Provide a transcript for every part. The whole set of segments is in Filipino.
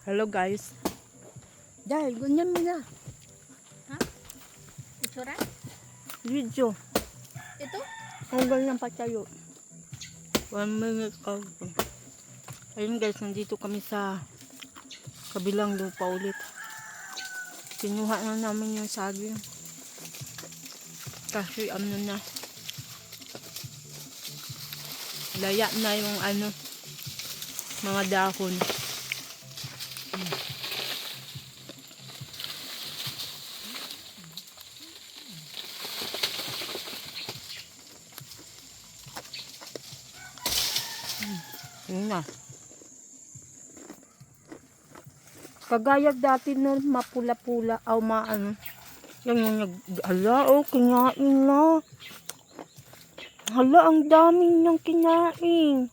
Hello guys. Dahil, ganyan mo na. Ha? Itsura? Video. Ito? Ang ganyan patayo. 1 minute ka. Ayun guys, nandito kami sa kabilang lupa ulit. Kinuha na namin yung saging. Kasi ano na. Laya na yung mga dahon. Yun na. Kagaya dati na mapula-pula o maano. Yan yung hala, kinain na. Hala, ang daming niyang kinain.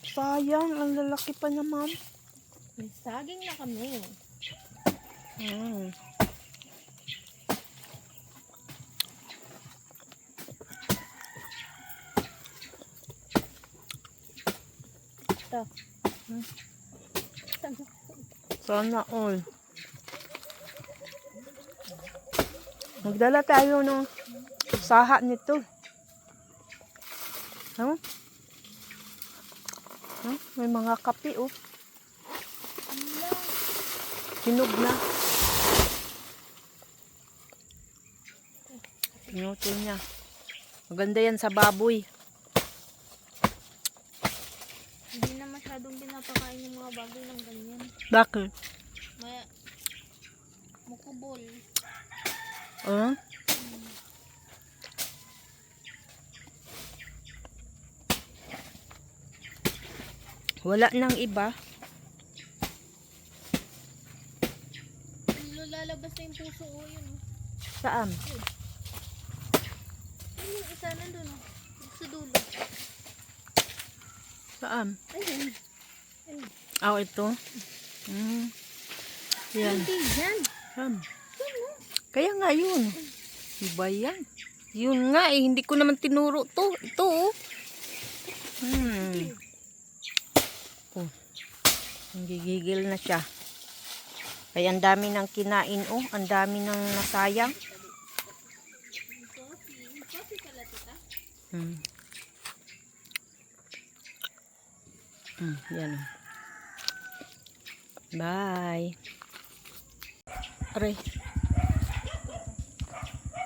Sayang, ang lalaki pa naman. May saging na kami. Ito. Sana all. Magdala tayo ng saha nito. Huh? Huh? May mga kape oh. Hinog na. Pinutol niya. Maganda yan sa baboy. Hindi na masyadong pinapakain yung mga baboy ng ganyan. Bakit? May mukubol. Huh? Wala nang iba. Lalabas na yung puso o yun. Saan? Ayun yung isa nandun o. Sa dulo. Saan? Ayun. Ah, ito. Yan. Hindi yan. Saan? Kaya nga yun. Iba yan. Yun nga eh. Hindi ko naman tinuro to. Ito oh. Oh. Gigigil na siya. Kaya ang dami ng kinain oh. Ang dami ng nasayang. Coffee pala tita. Yan oh. Bye. Aray.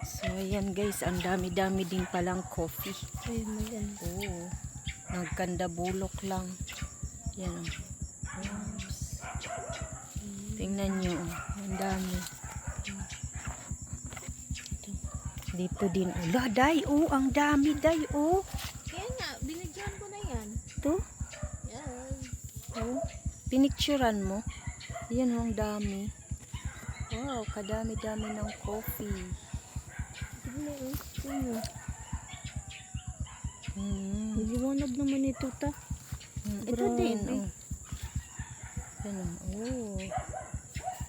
So ayan guys, ang dami-dami din palang coffee. Ayun mo yan. Oo. Nagkanda bulok lang. Yan. Oops. Tingnan nyo. Ang dami. Dito din. Ula, day. Oh, ang dami, day. Oh. Kaya nga, binigyan ko na yan. Ito. Yan. Oh. Pinicturan mo. Yan, ang dami. Wow, kadami-dami ng coffee. Tignan o. Tignan. Liwanag naman ito ta. Ito din. Oh. Yan oh.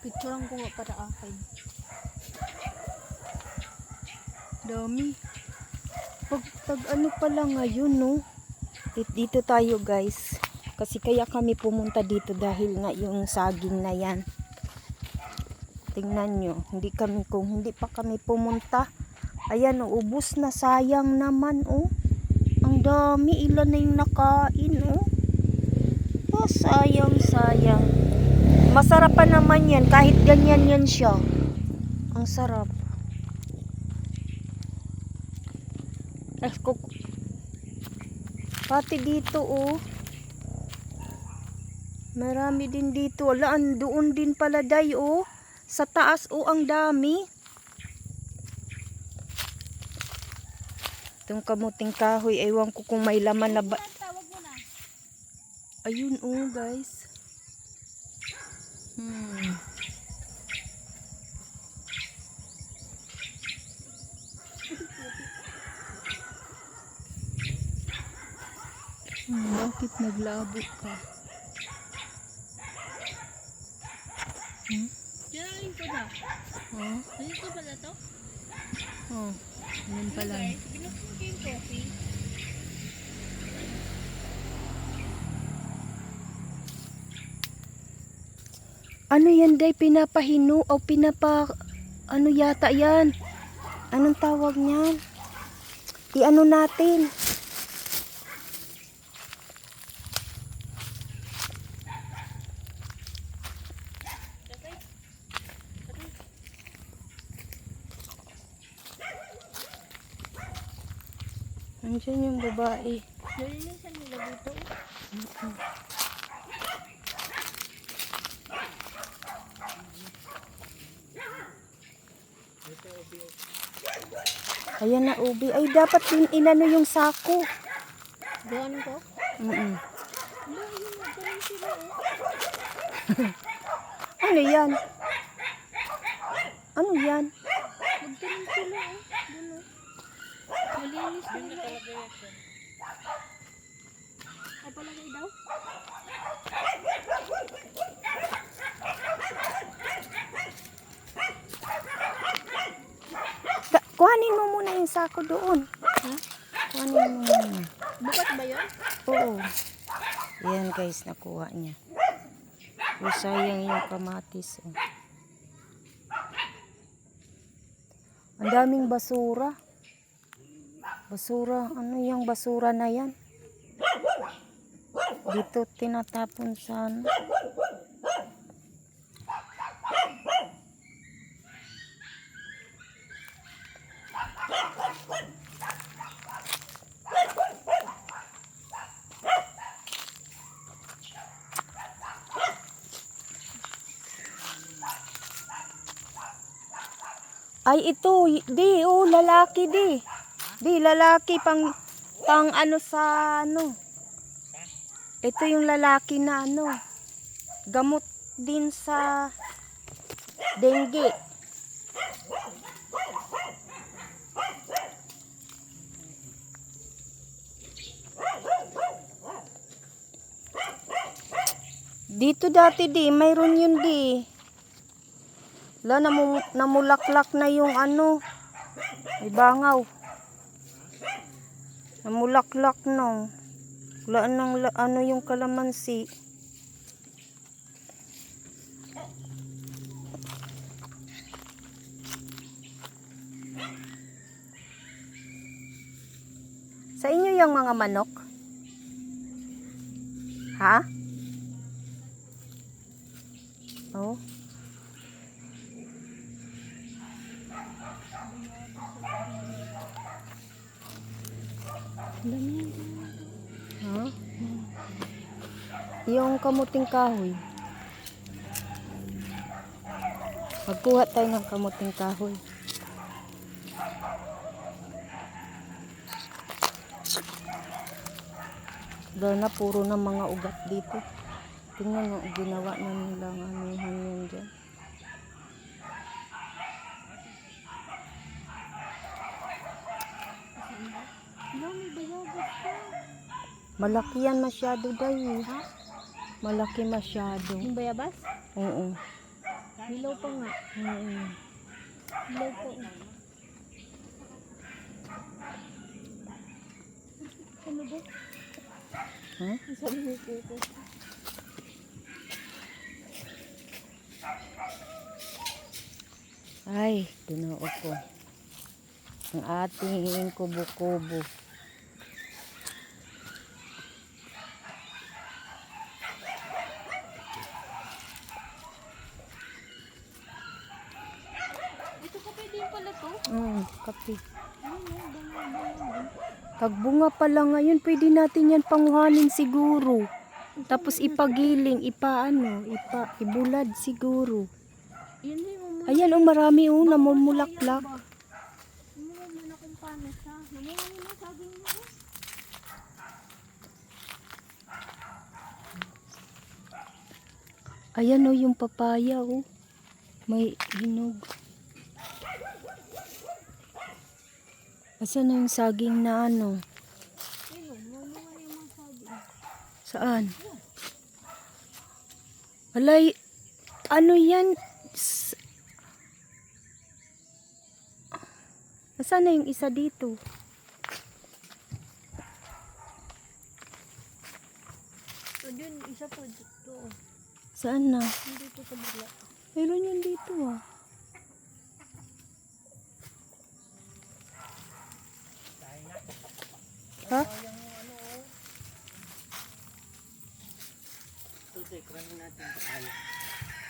Picturean ko nga para akin. Dami. Pag ano pala ngayon no. Dito tayo guys. Kasi kaya kami pumunta dito dahil nga yung saging na yan. Tingnan nyo. Kung hindi pa kami pumunta. Ayan oh, ubos na, sayang naman oh. Ang dami, ilan na yung nakain oh. Oh, sayang. Masarap pa naman yan kahit ganyan yan siya. Ang sarap. Pati dito oh. Marami din dito. Wala, doon din pala day oh. Sa taas oh, ang dami. Itong kamuting kahoy, ewan ko kung may laman na ba. Tawag mo na. Ayun oh guys. Bakit naglabo ka? Tirahin ko na. Oh, Dito pala to? oh. Ganun pala. Guys, binuksan ko yung coffee. Ano yan, day? Pinapahino o ano yata yan? Anong tawag niyan? I-ano natin? Andiyan yung babae. Nalinisan nila dito. Ayan na, ubi. Ay, dapat din inano yung sako. Doon ko? Mm-mm. Wala, yun. Nagkaroon sila Ano yan? Ano yan? Nagkaroon sila Doon Malinis nila Ay, palagay daw? Kuhanin mo muna yung sako doon. Ha? Kuhanin mo muna. Bukas ba yun? Oo. Yan guys, nakuha niya. O, sayang yung kamatis. Oh. Ang daming basura. Basura. Ano yung basura na yan? Dito tinatapon sa ano. Ay, ito, di, oh, lalaki, di. Di, lalaki, pang ano sa, ano. Ito yung lalaki na, ano, gamot din sa dengue. Dito dati, di, mayroon yun, di. Wala, namulaklak na yung ano. May bangaw. Namulaklak no. Wala nang ano yung kalamansi. Sa inyo yung mga manok? Ha? Oh. Ha? Yung kamuting kahoy. Magkuha tayo ng kamuting kahoy. Dahil na puro na mga ugat dito. Tingnan mo, ginawa na nilang anuhan yan dyan. Malaki yan masyado dahil. Ha? Malaki masyado. Yung bayabas? Oo. Hilaw pa nga. Oo. Hilaw pa. Ano ba? Ha? Sabi mo po. Ay, tinuod ko. Ang ating kubo-kubo. Ito ka pwede yung pala to? Kape. Bango. Tagbunga pa lang ngayon, pwede natin yan panguhanin siguro. Tapos ipagiling, ibulad siguro. Yun na yung Ayan, marami namumulaklak. Umuha mo na kung paano siya. Namuha mo na saging mo. Ayan yung papaya May hinog. Asan na yung saging na ano? Ayun, mamuha yung mga saging. Saan? Alay, ano yan? Asan na yung isa dito? So, yun, isa po dito. Saan na? Dito sa bigla. Meron yun dito ah. Ha?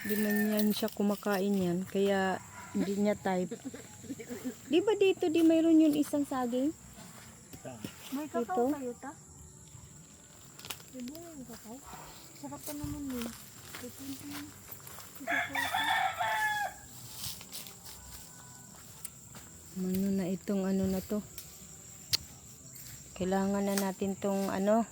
Di man yan siya kumakain yan. Kaya hindi niya type. Di ba dito di mayroon yun isang saging? May Ito? kakao kayo ta? May bunga yung kakao? Sarap pa naman yun. Ito yung Ano na itong ano na to? Kailangan na natin tong ano.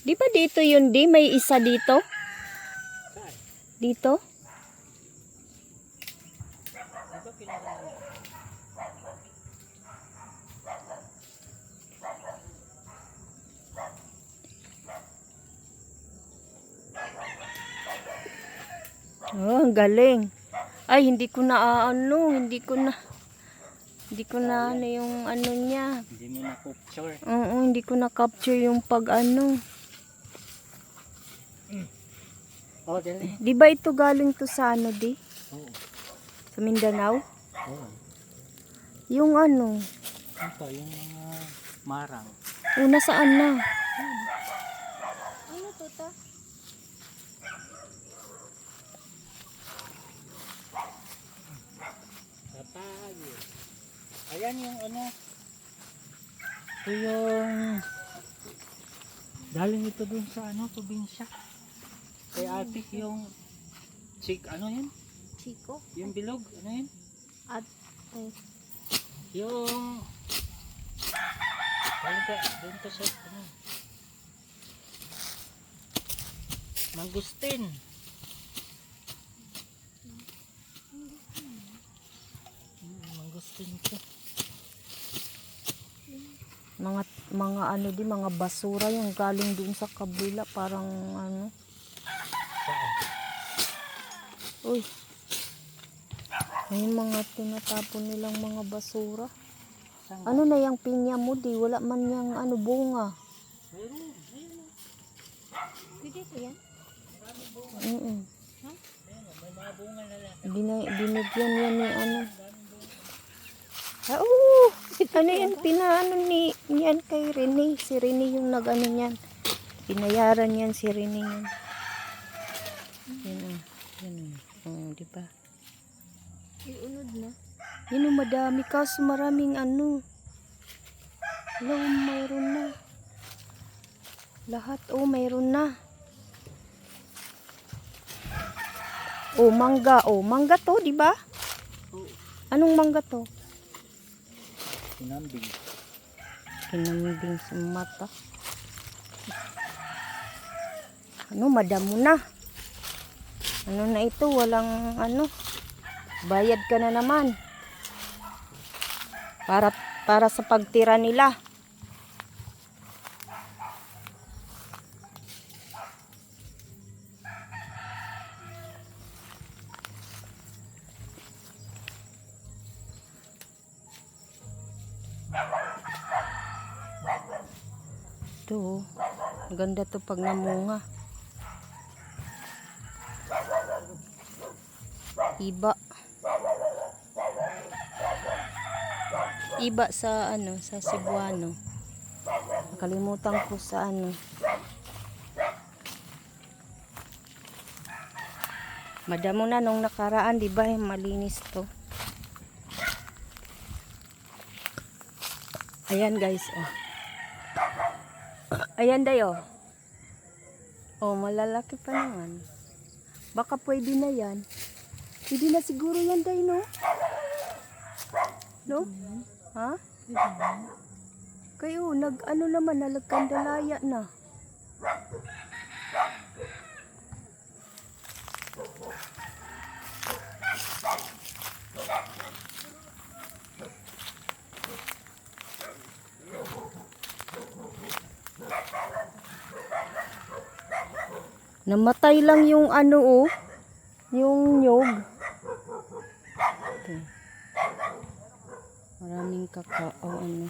Di ba dito yun di? May isa dito? Dito? Oh, ang galing. Ay, hindi ko na hindi ko na ano yung ano niya. Hindi mo na capture. Oo, hindi ko na capture yung pag ano. Oh, dali. Di ba ito galing to sa ano di? Oo. Sa Mindanao? Oo. Yung ano? Ito, yung mga marang. Una saan na? ano to ta? Kapag. Ayan yung ano. Ito yung galing ito dun sa ano, probinsya. Kay ate yung ano yun? Chico? Yung bilog, ano yun? At Yung galing ka dun to sa ano? Mangustin. Mangustin ito. Mga ano di, mga basura yung galing dun sa kabila, parang ano. Saan? Uy. May mga tinatapon nilang mga basura. Saan? Ano na yung pinya mo di? Wala man yung ano bunga. Meron. pwede ko yan? Mm. May mga bunga na lang. Binigyan yan ni ano. Ah, oo. Ano yan? Pinaano niyan kay Rene. Si Rene yung nag-ano niyan. Pinayaran yan si Rene yan. Yan o. Yan o. Oo, di ba? Iunod na. Yun o, madami kaso maraming ano. Hello, mayroon na. Lahat o, mayroon na. O, mangga. O, mangga to, di ba? Oo. Anong mangga to? Sinambing. Kinambing sa mata. Ano, madamo na. Ano na ito? Walang ano. Bayad ka na naman. Para sa pagtira nila. Ito, oh. Ganda to pag namunga. Iba. Iba sa ano, sa Cebuano. Nakalimutan ko sa ano. Madamo na nung nakaraan, di ba? Malinis to. Ayan guys, oh. Ayan dayo. Oh, malalaki pa naman. Baka pwede na yan. Pwede na siguro yan day, no? No? Ha? Kayo, ano naman, nalagkandalaya na. Namatay lang yung ano, oh. Yung nyog. Ito. Maraming kakao ano.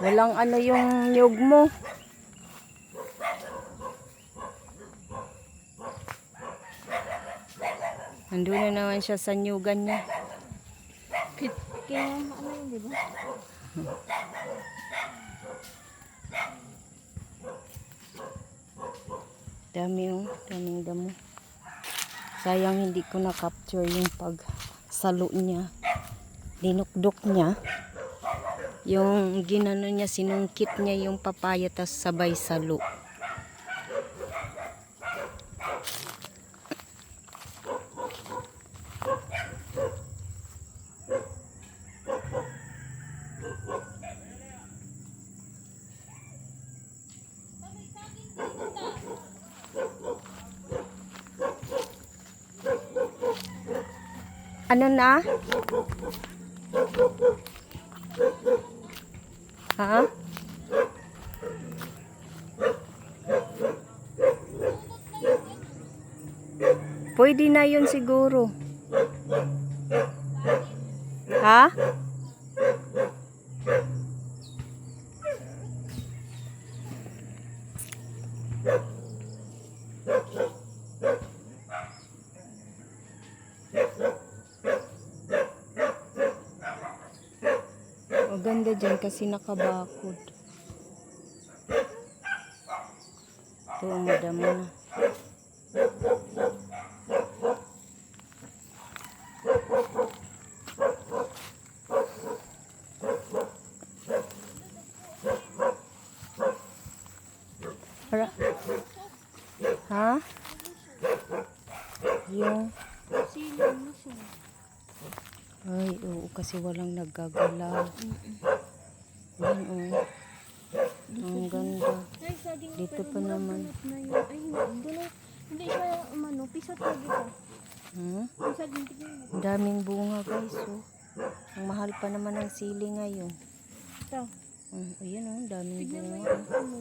Walang ano yung niyog mo. Nandun na naman siya sa niyugan niya. Kaya ano yun, di ba? Dami oh, daming damo. Sayang hindi ko na-capture yung pagsalo niya. Dinukdok niya. Yung ginano niya, sinungkit niya yung papaya tas sabay salo. Ano na? Ha? Pwede na yun siguro. Ha? Maganda dyan kasi nakabakod. Ito, madamo na. Para. Ha? Yung. Sino mo siya? Ay, oo, kasi walang naggagalaw. Yan, oh. Ang ganda. Ay, saging Dito pero pa naman. dunot na yun. Ay, hindi siya, umano, pisot lagi pa. Hmm? Yung saging, tignan mo. Ang daming bunga, guys, oh. Ang mahal pa naman ng sili ngayon. Ito, Ayan, oh, ang daming tignan mo bunga. yung ano.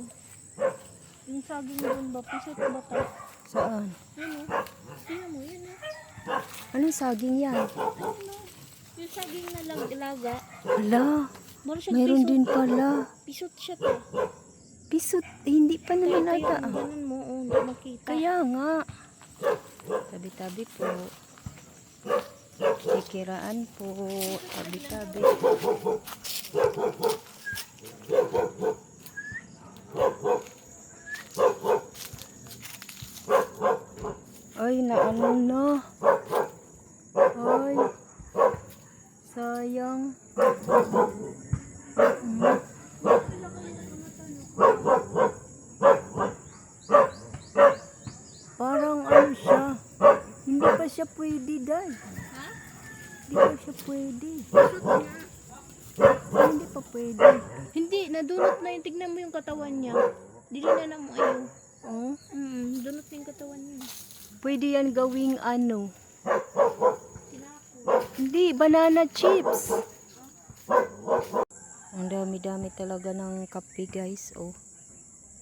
Yung saging doon ba, pisot ba ito? Saan? Yun o. Tignan mo, yun o. Anong saging yan? Ayun o. Yung saging na laga. Hala, Moro siya mayroon pisot. din pala. Pisot siya to. Pisot, hindi pa naman Ito ata. yung ganun mo, o, hindi makita. Kaya nga. Tabi-tabi po. Kikiraan po. Tabi-tabi. Ay, naano na. Ay. Sayang. Parang ano siya. Hindi pa siya pwede, Day. Ha? Hindi pa siya pwede. Pisot niya. Hindi pa pwede. Hindi, nadunot na yun. Tignan mo yung katawan niya. Dili na mo ayaw. Oh, Dunot na yung katawan niya. pwede yan gawing ano. Tinapon. Hindi, banana chips. Ang dami-dami talaga ng kape, guys. Oh.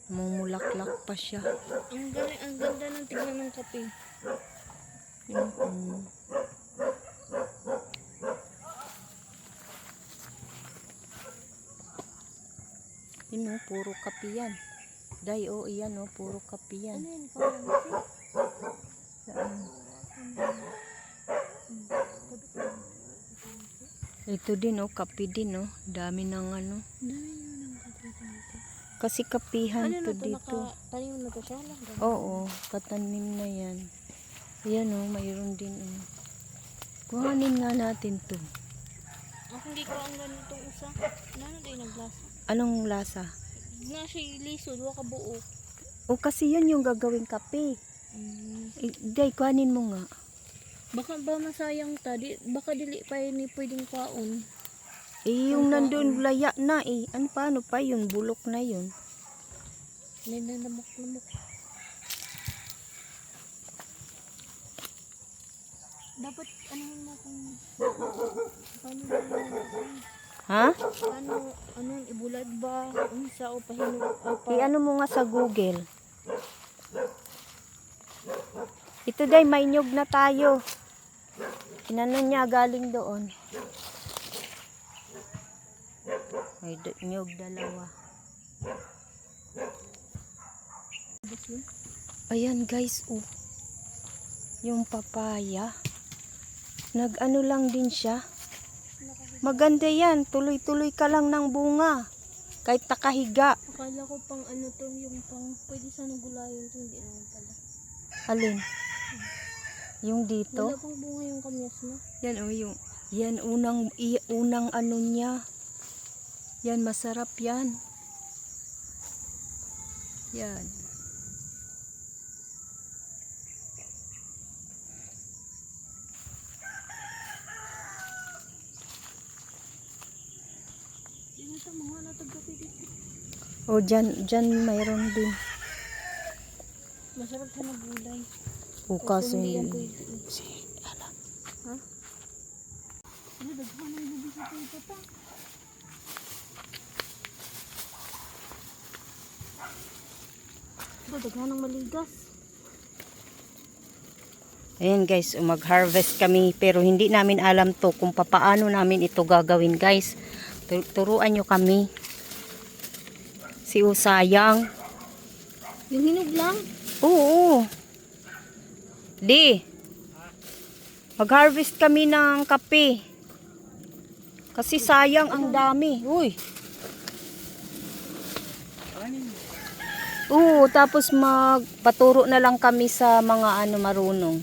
Mumulaklak pa siya. Ang galing, ang ganda ng tignan ng kape. Mm. Yun oh, puro kape yan. Day, oh, iyan oh, puro kape yan. Ano yun? Kalansi? Saan? Ito din oh, kape din oh. Dami ng ano. Dami yun ang kape dito. Kasi kapihan Ano to na to? dito. Tayo na to siya lang. Oo, katanim na yan. Ayan oh, mayroon din oh. Kuhanin nga natin to. Ako hindi ko ang ganitong usa. Ano tayo naglasa? Anong lasa? Na siya lisod, waka buo. O kasi yun yung gagawing kape. Day, kuhanin mo nga. Baka ba masayang ta? Baka dili pa yun pwedeng kaon. Eh, yung nandun laya na eh. Ano paano pa yun? Bulok na yun. Nanamok-namok. Dapat anuhin mo kung paano ba yun? Ha? Ano yung ibulad ba? Unsa o pahinog o pa? I-ano mo nga sa Google. Ito day, may nyug na tayo. Inano niya galing doon. May nyug dalawa. Ayan guys, oh. Yung papaya. Nag-ano lang din siya. Maganda yan. Tuloy-tuloy ka lang ng bunga. Kahit nakahiga. Akala ko pang ano to, yung pang pwede sana gulayin to, hindi naman pala. Alin? Yung dito? Wala pang bunga yung kamyas mo. Yan oh, yung yan unang ano niya. Yan masarap yan. Yan. Yun ito mga natagapi dito. Oh, dyan mayroon din. Masarap siya na gulay. Bukas Hindi yan hindi. pwede. Ha? Ano, daghan ang lubi sa ito pa. Ito, daghan ang maligas. Ayan guys, mag-harvest kami pero hindi namin alam to kung papaano namin ito gagawin guys. Turuan nyo kami. Si Usayang. Yung hinog lang? Oo. Di. Mag-harvest kami ng kape. Kasi sayang ang dami. Uy. Oo, tapos magpaturo na lang kami sa mga ano marunong.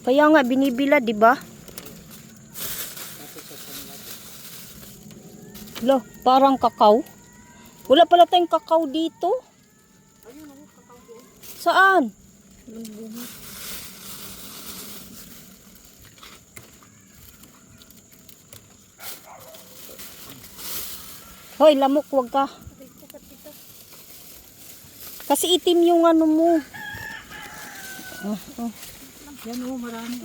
Kaya nga binibila, di ba? Lo, parang kakao. Wala pala tayong kakao dito. Saan? Hoy, lamok, wag ka. Kasi itim yung ano mo. Yan oh, marami.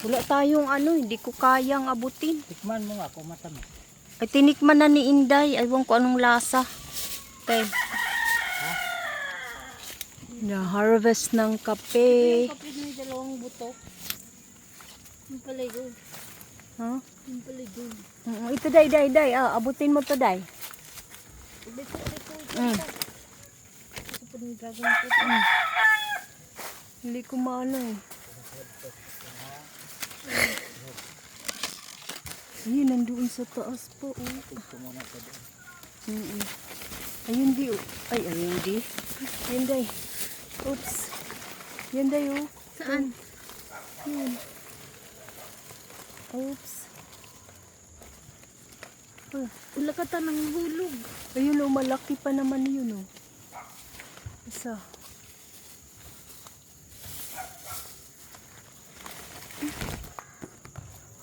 Wala tayong ano, hindi ko kayang abutin. Tikman mo nga kung matamis. Ay, tinikman na ni Inday. Aywan ko anong lasa. Tay. Na-harvest ng kape. Yung kapit may dalawang buto. Yung palay doon. Ha? Yung palay doon. Ito, day. Ah, abutin mo to, day. Ito. Mm. Ito po ng dragon fruit. Hindi ko maano eh. Ayun, nandoon sa taas po. Ayun di. Ay, ayun di. Ayun day. Oops. Yan day oh. Saan? Yun. Oops. Wala ka ta ng hulog. Ayun oh, malaki pa naman yun oh. Isa.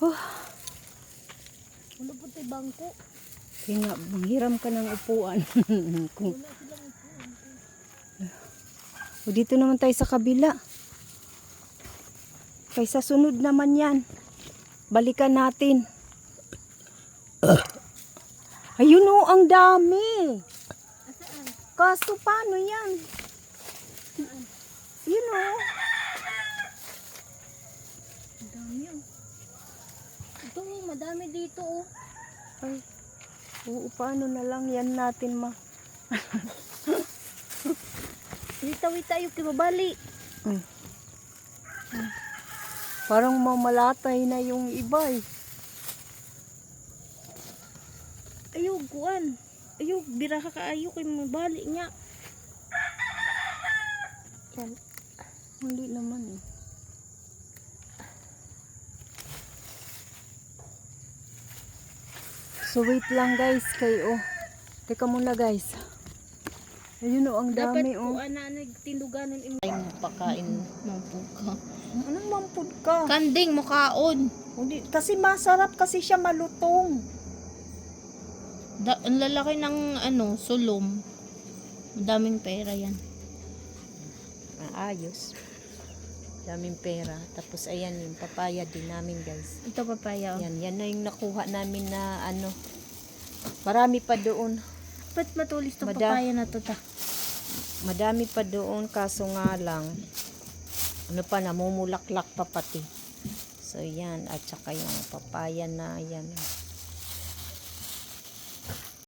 Oh. Ano po tayo bangko? Kaya nga, manghiram ka ng upuan. Kung... O, dito naman tayo sa kabila. Kaysa sunod naman yan. Balikan natin. Ayun o, ang dami. Saan? Kaso paano yan? Yun o. Ang dami oh. Ito madami dito oh. Ay, oo, paano na lang yan natin Wita-wita tayo kibabali. Parang mamalatay na yung iba eh. Ayaw, kuan. Ayaw, biraha ka ayaw kay mabali niya. Yan. Hindi naman eh. So wait lang guys kayo. Teka muna guys. Ayun o, ang Dapat dami o. kuan na nagtinduganon ay Pakain. mampug ka. Anong mampud ka? Kanding mo kaon. Hindi, kasi masarap kasi siya malutong. Ang lalaki ng ano, sulom. Madaming pera yan. Ayos. Daming pera. Tapos ayan yung papaya din namin guys. Ito papaya. Oh. Yan na yung nakuha namin na ano. Marami pa doon. Ba't matulis tong Mada- papaya na to ta? Madami pa doon kaso nga lang ano pa namumulaklak pa pati. So yan at saka yung papaya na yan.